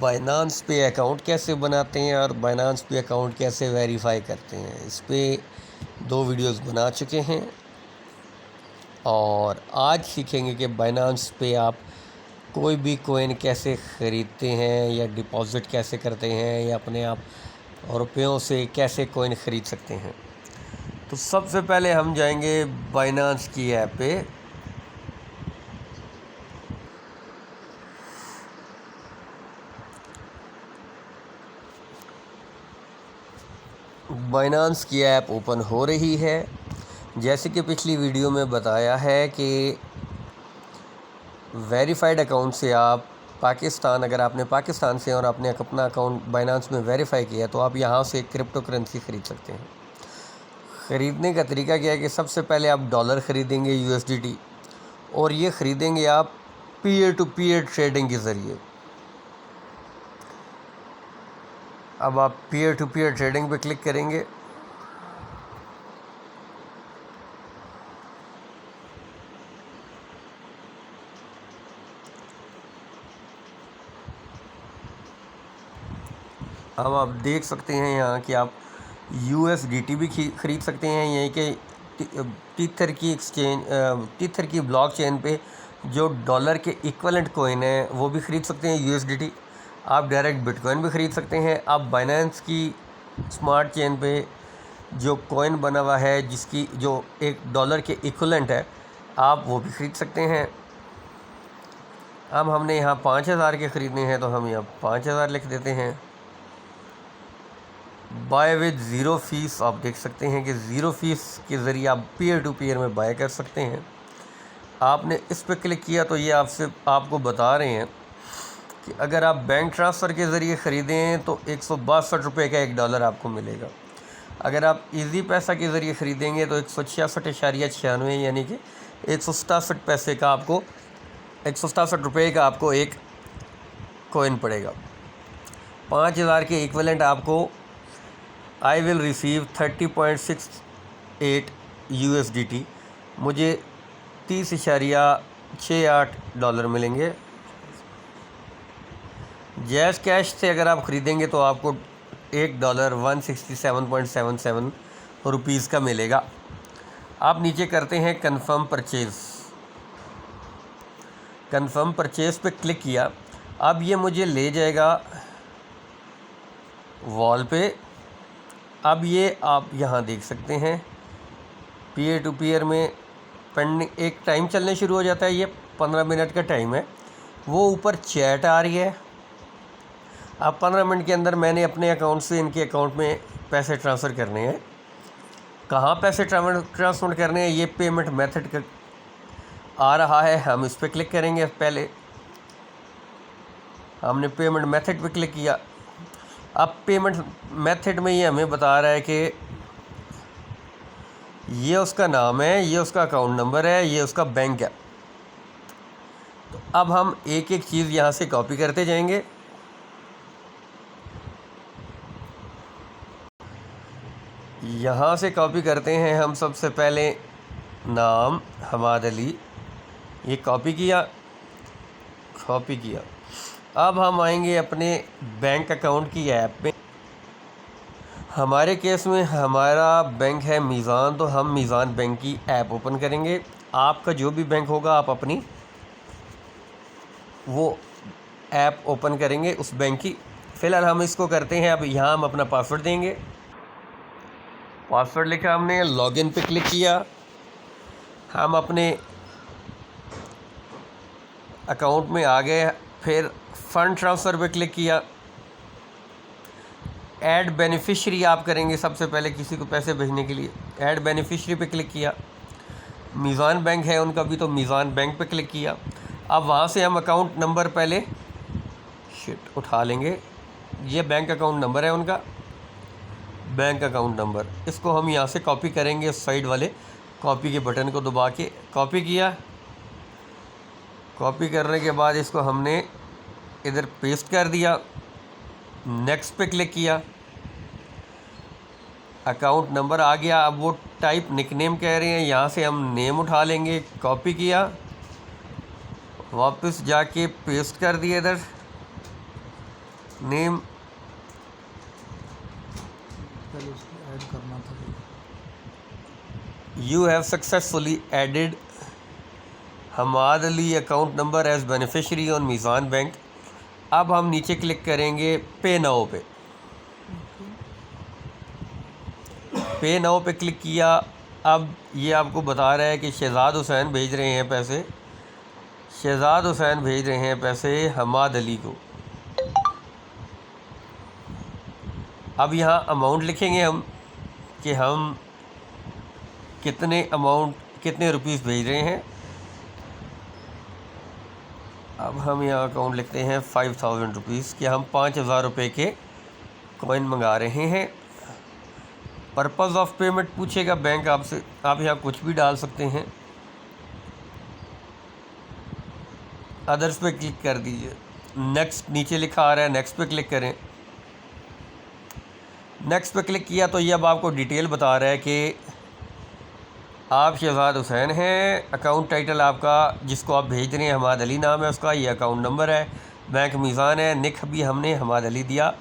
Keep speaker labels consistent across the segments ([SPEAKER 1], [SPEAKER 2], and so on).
[SPEAKER 1] Binance पे account कैसे बनाते हैं और बाइनांस पे अकाउंट कैसे वेरीफाई करते हैं, इस पे 2 वीडियोस बना चुके हैं। और आज सीखेंगे कि बाइनांस पे आप कोई भी कोइन कैसे ख़रीदते हैं या डिपॉज़िट कैसे करते हैं या अपने आप रुपयों से कैसे कोइन ख़रीद सकते हैं। तो सबसे पहले हम जाएंगे बाइनांस की ऐप पे। बाइनांस की ऐप ओपन हो रही है। जैसे कि पिछली वीडियो में बताया है कि वेरीफाइड अकाउंट से आप पाकिस्तान, अगर आपने पाकिस्तान से और आपने अपना अकाउंट बाइनांस में वेरीफाई किया तो आप यहां से क्रिप्टो करेंसी ख़रीद सकते हैं। ख़रीदने का तरीका क्या है कि सबसे पहले आप डॉलर ख़रीदेंगे USDT, और ये ख़रीदेंगे आप पीयर टू पीयर ट्रेडिंग के ज़रिए। अब आप पीयर टू पीयर ट्रेडिंग पे क्लिक करेंगे। अब आप देख सकते हैं यहाँ कि आप USDT भी ख़रीद सकते हैं। यहीं के टीथर की ब्लॉकचेन पे जो डॉलर के इक्वलेंट कोइन है वो भी ख़रीद सकते हैं USDT। आप डायरेक्ट बिटकॉइन भी ख़रीद सकते हैं। आप बाइनेंस की स्मार्ट चेन पे जो कोइन बना हुआ है जिसकी जो $1 के इक्वलेंट है, आप वो भी ख़रीद सकते हैं। अब हमने यहाँ 5000 के ख़रीदने हैं तो हम यहाँ 5000 लिख देते हैं। बाय विद ज़ीरो फ़ीस, आप देख सकते हैं कि ज़ीरो फ़ीस के ज़रिए आप पीयर टू पीयर में बाय कर सकते हैं। आपने इस पर क्लिक किया तो ये आपको बता रहे हैं कि अगर आप बैंक ट्रांसफ़र के ज़रिए ख़रीदें तो 162 रुपये का $1 आपको मिलेगा। अगर आप इजी पैसा के ज़रिए ख़रीदेंगे तो 166.96 यानी कि 167 पैसे का आपको 167 रुपये का आपको एक कोइन पड़ेगा। 5000 के इक्वलेंट आपको आई विल रिसीव 30.68 USDT, मुझे 30.68 डॉलर मिलेंगे। जैज़ कैश से अगर आप ख़रीदेंगे तो आपको $1 167.77 रुपीज़ का मिलेगा। आप नीचे करते हैं कंफर्म परचेज़। कंफर्म परचेज़ पे क्लिक किया। अब ये मुझे ले जाएगा वॉल पे। अब ये आप यहाँ देख सकते हैं पीयर टू पीयर में पेंडिंग एक टाइम चलने शुरू हो जाता है। ये 15 मिनट का टाइम है। वो ऊपर चैट आ रही है। अब 15 मिनट के अंदर मैंने अपने अकाउंट से इनके अकाउंट में पैसे ट्रांसफ़र करने हैं। कहाँ पैसे ट्रांसफ़र करने हैं, ये पेमेंट मेथड का आ रहा है, हम इस पर क्लिक करेंगे। पहले हमने पेमेंट मेथड पे क्लिक किया। अब पेमेंट मेथड में ये हमें बता रहा है कि ये उसका नाम है, ये उसका अकाउंट नंबर है, ये उसका बैंक है। तो अब हम एक एक चीज़ यहाँ से कॉपी करते जाएंगे। यहाँ से कॉपी करते हैं हम सबसे पहले नाम हमाद अली, ये कॉपी किया। अब हम आएंगे अपने बैंक अकाउंट की ऐप में। हमारे केस में हमारा बैंक है मीज़ान, तो हम मीज़ान बैंक की ऐप ओपन करेंगे। आपका जो भी बैंक होगा आप अपनी वो ऐप ओपन करेंगे उस बैंक की। फ़िलहाल हम इसको करते हैं। अब यहाँ हम अपना पासवर्ड देंगे। पासवर्ड लिखा हमने, लॉगिन पे क्लिक किया। हम अपने अकाउंट में आ गए। फिर फ़ंड ट्रांसफ़र पे क्लिक किया। ऐड बेनिफिशियरी आप करेंगे सबसे पहले किसी को पैसे भेजने के लिए। ऐड बेनिफिशियरी पे क्लिक किया। मीज़ान बैंक है उनका भी, तो मीज़ान बैंक पे क्लिक किया। अब वहाँ से हम अकाउंट नंबर पहले उठा लेंगे। ये बैंक अकाउंट नंबर है उनका, बैंक अकाउंट नंबर। इसको हम यहाँ से कॉपी करेंगे। साइड वाले कॉपी के बटन को दबा के कॉपी किया। कॉपी करने के बाद इसको हमने इधर पेस्ट कर दिया। नेक्स्ट पे क्लिक किया। अकाउंट नंबर आ गया। अब वो टाइप निकनेम कह रहे हैं, यहाँ से हम नेम उठा लेंगे। कॉपी किया, वापस जाके पेस्ट कर दिया इधर। नेम
[SPEAKER 2] पहले उसको ऐड करना था।
[SPEAKER 1] You have successfully added Hamad Ali account number as beneficiary on Meezan bank. अब हम नीचे क्लिक करेंगे पे नाउ पे। पे नाउ पे क्लिक किया। अब ये आपको बता रहा है कि शहज़ाद हुसैन भेज रहे हैं पैसे, शहज़ाद हुसैन भेज रहे हैं पैसे हमाद अली को। अब यहाँ अमाउंट लिखेंगे हम कि हम कितने रुपीस भेज रहे हैं। अब हम यहाँ अकाउंट लिखते हैं 5000 रुपीज़ कि हम 5000 रुपये के कॉइन मंगा रहे हैं। पर्पज़ ऑफ पेमेंट पूछेगा बैंक आपसे, आप यहाँ कुछ भी डाल सकते हैं। अदर्स पे क्लिक कर दीजिए। नेक्स्ट नीचे लिखा आ रहा है, नेक्स्ट पे क्लिक करें। नेक्स्ट पे क्लिक किया तो ये अब आपको डिटेल बता रहा है कि आप शहज़ाद हुसैन हैं, अकाउंट टाइटल आपका जिसको आप भेज रहे हैं हमाद अली नाम है उसका, ये अकाउंट नंबर है, बैंक मीज़ान है, निक भी हमने हमाद अली दिया।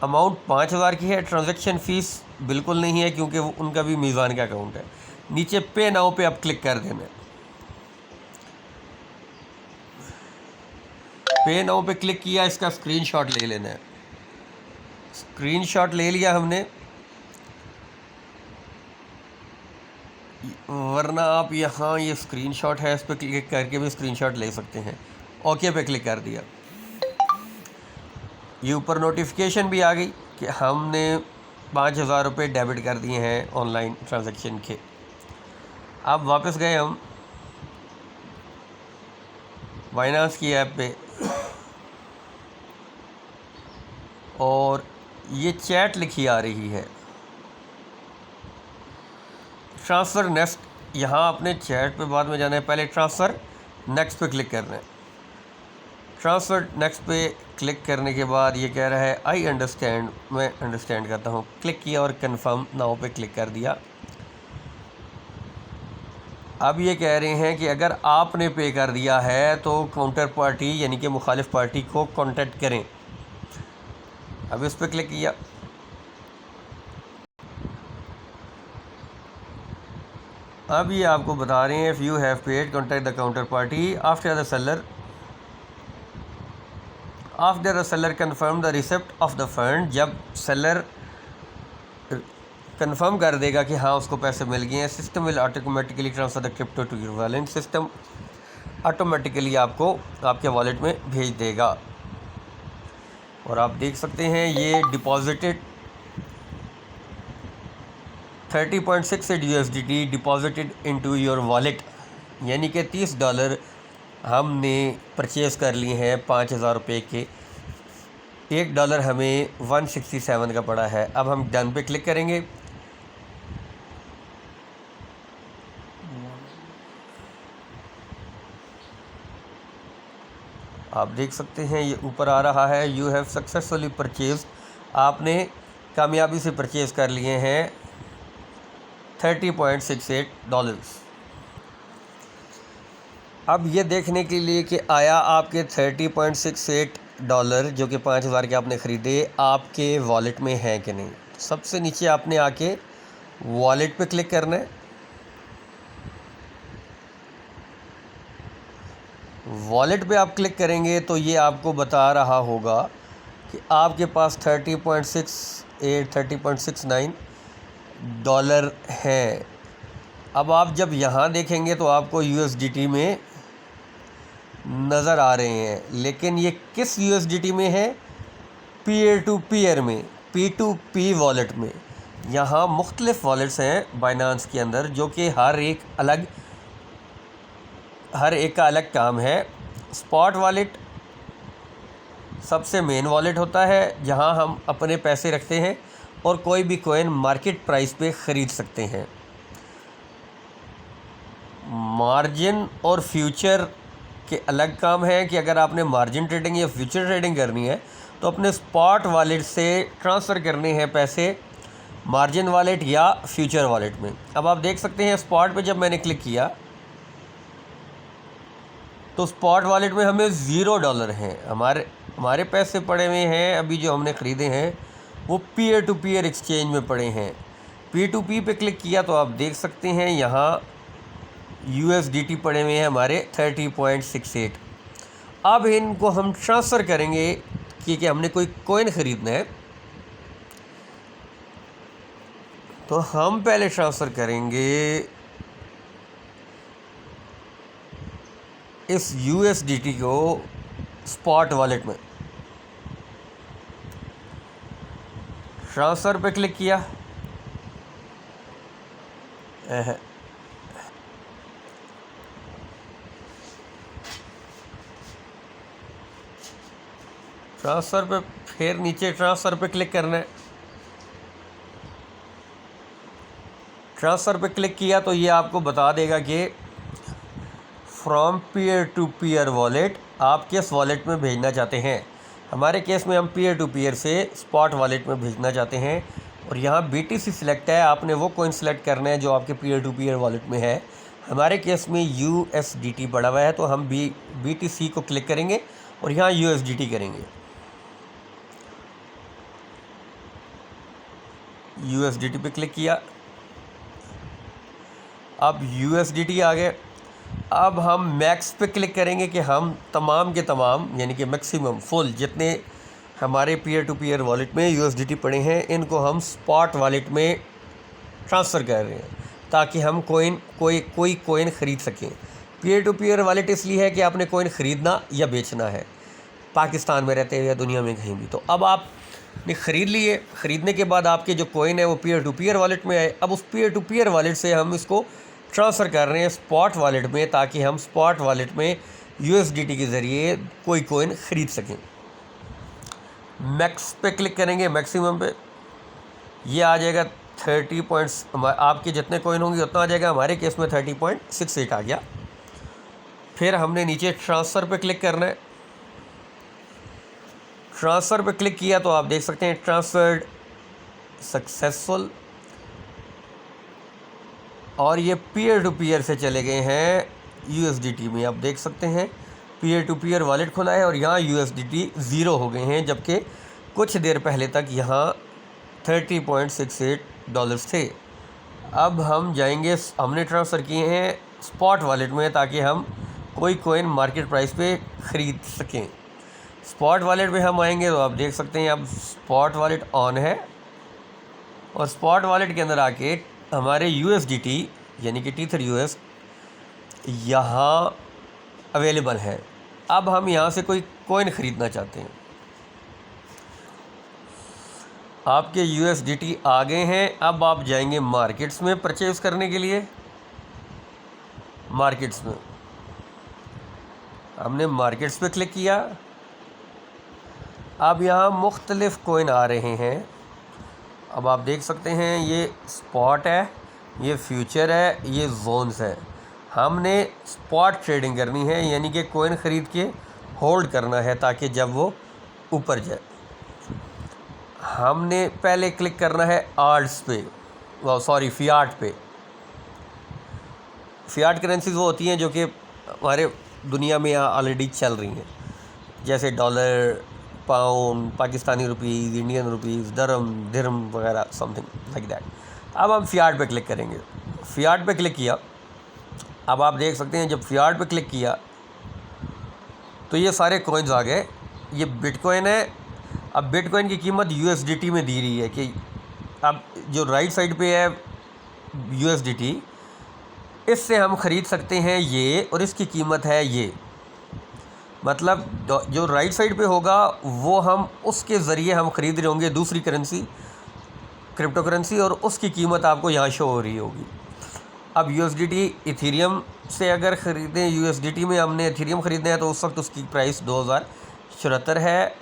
[SPEAKER 1] अमाउंट 5000 की है। ट्रांजैक्शन फ़ीस बिल्कुल नहीं है क्योंकि वो उनका भी मीज़ान का अकाउंट है। नीचे पे नाउ पे आप क्लिक कर देना। पे नाउ पे क्लिक किया, इसका स्क्रीनशॉट ले लेना है। स्क्रीनशॉट ले लिया हमने, वरना आप यहाँ ये स्क्रीनशॉट है इस पर क्लिक करके भी स्क्रीनशॉट ले सकते हैं। ओके पे क्लिक कर दिया। ये ऊपर नोटिफिकेशन भी आ गई कि हमने 5000 रुपये डेबिट कर दिए हैं ऑनलाइन ट्रांजैक्शन के। अब वापस गए हम बाइनेंस की ऐप पे और ये चैट लिखी आ रही है ट्रांसफ़र नेक्स्ट। यहाँ अपने चैट पे बाद में जाना है, पहले ट्रांसफ़र नेक्स्ट पे क्लिक करना है। ट्रांसफ़र नेक्स्ट पे क्लिक करने के बाद ये कह रहा है आई अंडरस्टैंड, मैं अंडरस्टैंड करता हूँ। क्लिक किया और कंफर्म नाउ पे क्लिक कर दिया। अब ये कह रहे हैं कि अगर आपने पे कर दिया है तो काउंटर पार्टी यानी कि मुखालिफ पार्टी को कांटेक्ट करें। अब इस पर क्लिक किया। अब ये आपको बता रहे हैं if you have paid contact the counter party after the seller confirm the receipt of the fund. जब सेलर कंफर्म कर देगा कि हाँ उसको पैसे मिल गए हैं, system will automatically transfer the crypto to your wallet. System automatically आपको आपके वॉलेट में भेज देगा। और आप देख सकते हैं ये deposited 30.68 USDT deposited into your wallet, यानी कि $30 हमने परचेज़ कर लिए हैं 5000 रुपये के। $1 हमें 167 का पड़ा है। अब हम डन पे क्लिक करेंगे। आप देख सकते हैं ये ऊपर आ रहा है यू हैव सक्सेसफुली परचेज। आपने कामयाबी से परचेज़ कर लिए हैं $30.68। अब ये देखने के लिए कि आया आपके $30.68 जो कि 5000 के आपने ख़रीदे आपके वॉलेट में हैं कि नहीं, सबसे नीचे आपने आके वॉलेट पे क्लिक करना है। वॉलेट पे आप क्लिक करेंगे तो ये आपको बता रहा होगा कि आपके पास $30.69 हैं। अब आप जब यहाँ देखेंगे तो आपको USDT में नज़र आ रहे हैं, लेकिन ये किस USDT में है? पीयर टू पीयर में, P2P वॉलेट में। यहाँ मुख्तलिफ़ वॉलेट्स हैं बाइनेंस के अंदर जो कि हर एक का अलग काम है। स्पॉट वॉलेट सबसे मेन वॉलेट होता है जहां हम अपने पैसे रखते हैं और कोई भी कॉइन मार्केट प्राइस पे ख़रीद सकते हैं। मार्जिन और फ्यूचर के अलग काम है कि अगर आपने मार्जिन ट्रेडिंग या फ्यूचर ट्रेडिंग करनी है तो अपने स्पॉट वॉलेट से ट्रांसफ़र करने हैं पैसे मार्जिन वॉलेट या फ्यूचर वॉलेट में। अब आप देख सकते हैं स्पॉट पे जब मैंने क्लिक किया तो स्पॉट वॉलेट में हमें $0 हैं, हमारे हमारे पैसे पड़े हुए हैं अभी जो हमने ख़रीदे हैं वो पीयर टू पीयर एक्सचेंज में पड़े हैं। P2P पे क्लिक किया तो आप देख सकते हैं यहाँ USDT पड़े हुए हैं हमारे 30.68। अब इनको हम ट्रांसफ़र करेंगे कि हमने कोई कॉइन ख़रीदना है, तो हम पहले ट्रांसफ़र करेंगे इस USDT को स्पॉट वॉलेट में। ट्रांसफ़र पे क्लिक किया, ट्रांसफ़र पे फिर नीचे ट्रांसफ़र पे क्लिक करना है। ट्रांसफ़र पे क्लिक किया तो ये आपको बता देगा कि from peer to peer wallet आप किस वॉलेट में भेजना चाहते हैं। हमारे केस में हम पीयर टू पीयर से स्पॉट वॉलेट में भेजना चाहते हैं और यहाँ BTC सिलेक्ट है, आपने वो कॉइन सेलेक्ट करना है जो आपके पीयर टू पीयर वॉलेट में है। हमारे केस में USDT पड़ा हुआ है तो हम BTC को क्लिक करेंगे और यहाँ USDT करेंगे। USDT पे क्लिक किया, अब USDT आ गए। अब हम मैक्स पे क्लिक करेंगे कि हम तमाम के तमाम यानी कि मैक्सिमम फुल जितने हमारे पीयर टू पीयर वॉलेट में USDT पड़े हैं इनको हम स्पॉट वॉलेट में ट्रांसफ़र कर रहे हैं ताकि हम कोई कॉइन ख़रीद सकें। पीयर टू पीयर वॉलेट इसलिए है कि आपने कॉइन ख़रीदना या बेचना है पाकिस्तान में रहते हुए या दुनिया में कहीं भी। तो अब आपने ख़रीद लिए, ख़रीदने के बाद आपके जो कॉइन है वो पीयर टू पीयर वॉलेट में आए। अब उस पीयर टू पीयर वॉलेट से हम इसको ट्रांसफ़र कर रहे हैं स्पॉट वॉलेट में ताकि हम स्पॉट वॉलेट में USDT के ज़रिए कोई कॉइन ख़रीद सकें। मैक्स पे क्लिक करेंगे, मैक्सिमम पे ये आ जाएगा 30 आपके जितने कॉइन होंगे उतना आ जाएगा। हमारे केस में 30.68 आ गया। फिर हमने नीचे ट्रांसफ़र पे क्लिक करना है। ट्रांसफ़र पे क्लिक किया तो आप देख सकते हैं ट्रांसफ़र्ड सक्सेसफुल और ये पीयर टू पीयर से चले गए हैं USDT में। आप देख सकते हैं पीयर टू पीयर वॉलेट खुला है और यहाँ USDT ज़ीरो हो गए हैं, जबकि कुछ देर पहले तक यहाँ $30.68 थे। अब हम जाएंगे, हमने ट्रांसफ़र किए हैं स्पॉट वॉलेट में ताकि हम कोई कॉइन मार्केट प्राइस पे ख़रीद सकें। स्पॉट वॉलेट में हम आएंगे तो आप देख सकते हैं अब स्पॉट वॉलेट ऑन है और स्पॉट वॉलेट के अंदर आके हमारे USDT यानी कि Tether US यहाँ अवेलेबल है। अब हम यहाँ से कोई कॉइन ख़रीदना चाहते हैं। आपके USDT आ गए हैं। अब आप जाएंगे मार्केट्स में परचेज़ करने के लिए। मार्केट्स में हमने मार्केट्स पे क्लिक किया। अब यहाँ मुख्तलिफ़ कॉइन आ रहे हैं। अब आप देख सकते हैं ये स्पॉट है, ये फ्यूचर है, ये जोन्स है। हमने स्पॉट ट्रेडिंग करनी है यानी कि कॉइन ख़रीद के होल्ड करना है ताकि जब वो ऊपर जाए। हमने पहले क्लिक करना है आल्ट्स पे, फ़ियाट पे। फ़ियाट करेंसीज़ वो होती हैं जो कि हमारे दुनिया में यहाँ ऑलरेडी चल रही हैं, जैसे dollar, pound, Pakistani rupees, Indian rupees, दिरहम वगैरह, समथिंग लाइक दैट। अब हम फ़ियाट पे क्लिक करेंगे। फ़ियाट पे क्लिक किया। अब आप देख सकते हैं जब फ़ियाट पे क्लिक किया तो ये सारे कॉइन्स आ गए। ये बिटकॉइन है। अब बिटकॉइन की कीमत USDT में दी रही है कि अब जो राइट साइड पे है USDT, इससे हम ख़रीद सकते हैं ये और इसकी कीमत है ये। मतलब जो राइट साइड पे होगा वो हम उसके ज़रिए हम ख़रीद रहे होंगे दूसरी करेंसी, क्रिप्टो करेंसी, और उसकी कीमत आपको यहाँ शो हो रही होगी। अब USDT इथेरियम से अगर ख़रीदें, USDT में हमने इथेरियम ख़रीदना है तो उस वक्त उसकी प्राइस 2074 है।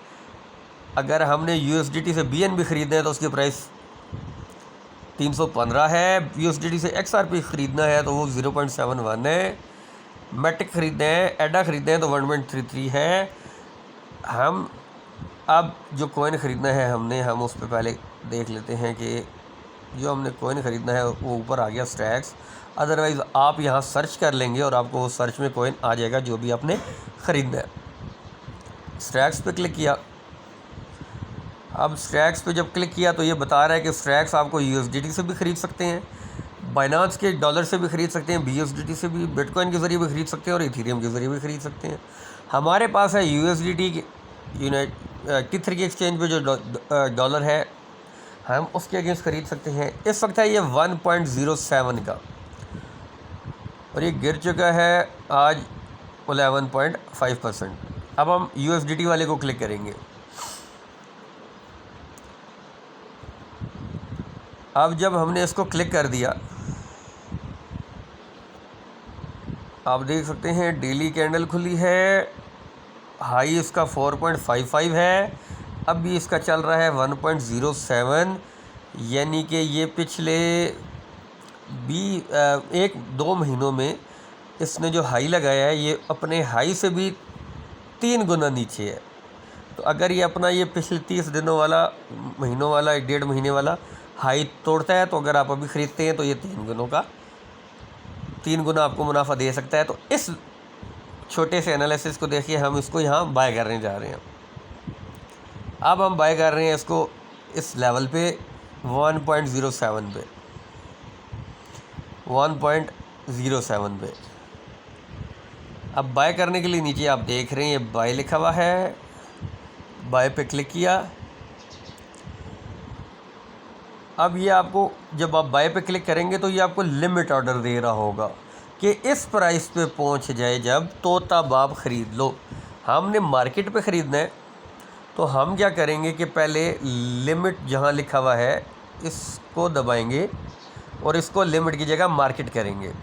[SPEAKER 1] अगर हमने USDT से BNB ख़रीदना है तो उसकी प्राइस 315 है। USDT से XRP ख़रीदना है तो वो 0.71 है। मैटिक ख़रीदना है, एडा ख़रीदना है तो 1.33 है। हम अब जो कॉइन ख़रीदना है हम उस पर पहले देख लेते हैं कि जो हमने कॉइन ख़रीदना है वो ऊपर आ गया स्टैक्स। अदरवाइज़ आप यहाँ सर्च कर लेंगे और आपको वो सर्च में कॉइन आ जाएगा जो भी आपने ख़रीदना है। स्टैक्स पे क्लिक किया। अब स्टैक्स पे जब क्लिक किया तो ये बता रहा है कि स्टैक्स आपको USDT से भी ख़रीद सकते हैं, बाइनांस के डॉलर से भी ख़रीद सकते हैं, BUSDT से भी, बिटकॉइन के ज़रिए भी ख़रीद सकते हैं और इथेरियम के ज़रिए भी ख़रीद सकते हैं। हमारे पास है USDT की T3 की एक्सचेंज पे जो डॉलर है हम उसके अगेंस्ट ख़रीद सकते हैं। इस वक्त है ये 1.07 का और ये गिर चुका है आज 11.5%। अब हम USDT वाले को क्लिक करेंगे। अब जब हमने इसको क्लिक कर दिया, आप देख सकते हैं डेली कैंडल खुली है, हाई इसका 4.55 है, अब भी इसका चल रहा है 1.07, यानी कि ये पिछले 1-2 महीनों में इसने जो हाई लगाया है ये अपने हाई से भी 3 गुना नीचे है। तो अगर ये अपना ये पिछले 30 दिनों वाला, महीनों वाला, 1.5 महीने वाला हाई तोड़ता है तो अगर आप अभी ख़रीदते हैं तो ये 3 गुना आपको मुनाफा दे सकता है। तो इस छोटे से एनालिसिस को देखिए, हम इसको यहाँ बाय करने जा रहे हैं। अब हम बाय कर रहे हैं इसको इस लेवल पे 1.07 पे, 1.07 पे। अब बाय करने के लिए नीचे आप देख रहे हैं ये बाय लिखा हुआ है, बाय पे क्लिक किया। अब ये आपको, जब आप बाय पे क्लिक करेंगे तो ये आपको लिमिट ऑर्डर दे रहा होगा कि इस प्राइस पे पहुंच जाए जब तो तब आप ख़रीद लो। हमने मार्केट पे ख़रीदना है तो हम क्या करेंगे कि पहले लिमिट जहां लिखा हुआ है इसको दबाएंगे और इसको लिमिट की जगह मार्केट करेंगे।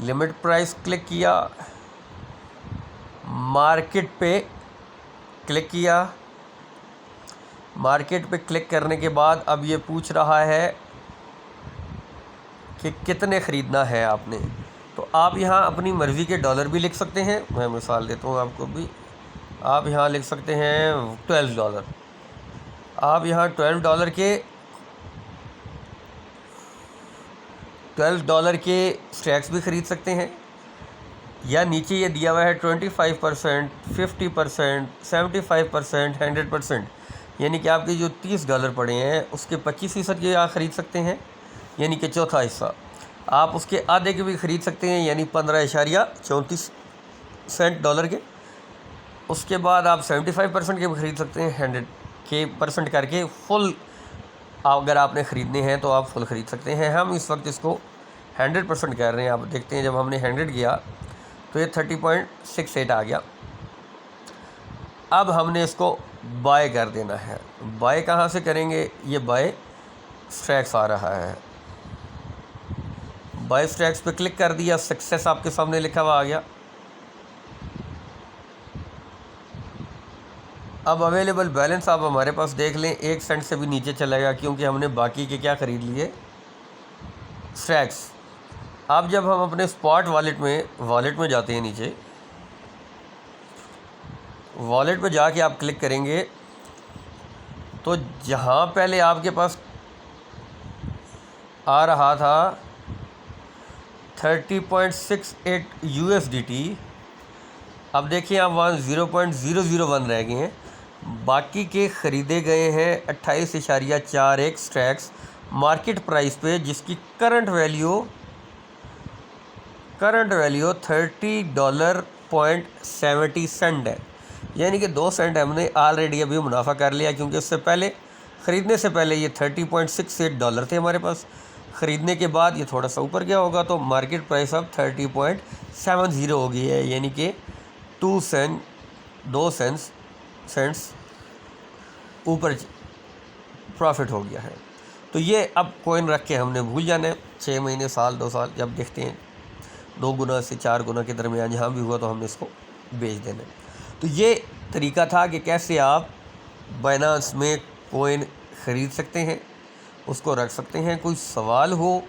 [SPEAKER 1] लिमिट प्राइस क्लिक किया, मार्केट पे क्लिक किया। मार्केट पे क्लिक करने के बाद अब ये पूछ रहा है कि कितने ख़रीदना है आपने। तो आप यहाँ अपनी मर्ज़ी के डॉलर भी लिख सकते हैं, मैं मिसाल देता हूँ आपको भी। आप यहाँ लिख सकते हैं $12। आप यहाँ $12 के स्टैक्स भी ख़रीद सकते हैं, या नीचे ये दिया हुआ है 25%, 50%, 75%, 100%, यानी कि आपके जो $30 पड़े हैं उसके 25% के आप ख़रीद सकते हैं, यानी कि चौथा हिस्सा। आप उसके आधे के भी ख़रीद सकते हैं, यानी 15.34 डॉलर के। उसके बाद आप 75% के भी ख़रीद सकते हैं, 100% करके फुल अगर आपने ख़रीदने हैं तो आप फुल ख़रीद सकते हैं। हम इस वक्त इसको 100% कर रहे हैं। आप देखते हैं जब हमने 100 किया तो ये 30.68 आ गया। अब हमने इसको बाय कर देना है। बाय कहाँ से करेंगे? ये बाय स्टैक्स आ रहा है, बाय स्टैक्स पे क्लिक कर दिया, सक्सेस आपके सामने लिखा हुआ आ गया। अब अवेलेबल बैलेंस आप हमारे पास देख लें, 1 सेंट से भी नीचे चलेगा क्योंकि हमने बाकी के क्या ख़रीद लिए, स्टैक्स। अब जब हम अपने स्पॉट वॉलेट में जाते हैं, नीचे वॉलेट पे जाके आप क्लिक करेंगे तो जहाँ पहले आपके पास आ रहा था 30.68 USDT, अब देखिए आप वहाँ 0.001 रह गए हैं। बाकी के ख़रीदे गए हैं 28.41 स्टैक्स मार्केट प्राइस पे, जिसकी करंट वैल्यू $30.70 है, यानी कि 2 सेंट हमने ऑलरेडी अभी मुनाफा कर लिया, क्योंकि उससे पहले ख़रीदने से पहले ये $30.68 थे हमारे पास। ख़रीदने के बाद ये थोड़ा सा ऊपर गया होगा तो मार्केट प्राइस अब 30.70 हो गई है, यानी कि 2 सेंट्स ऊपर प्रॉफिट हो गया है। तो ये अब कॉइन रख के हमने भूल जाना है। 6 महीने, साल, 2 साल जब देखते हैं 2 गुना से 4 गुना के दरमियान जहाँ भी हुआ तो हमने इसको बेच देना है। तो ये तरीका था कि कैसे आप बाइनांस में कॉइन ख़रीद सकते हैं, उसको रख सकते हैं। कोई सवाल हो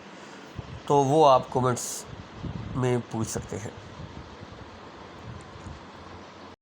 [SPEAKER 1] तो वो आप कमेंट्स में पूछ सकते हैं।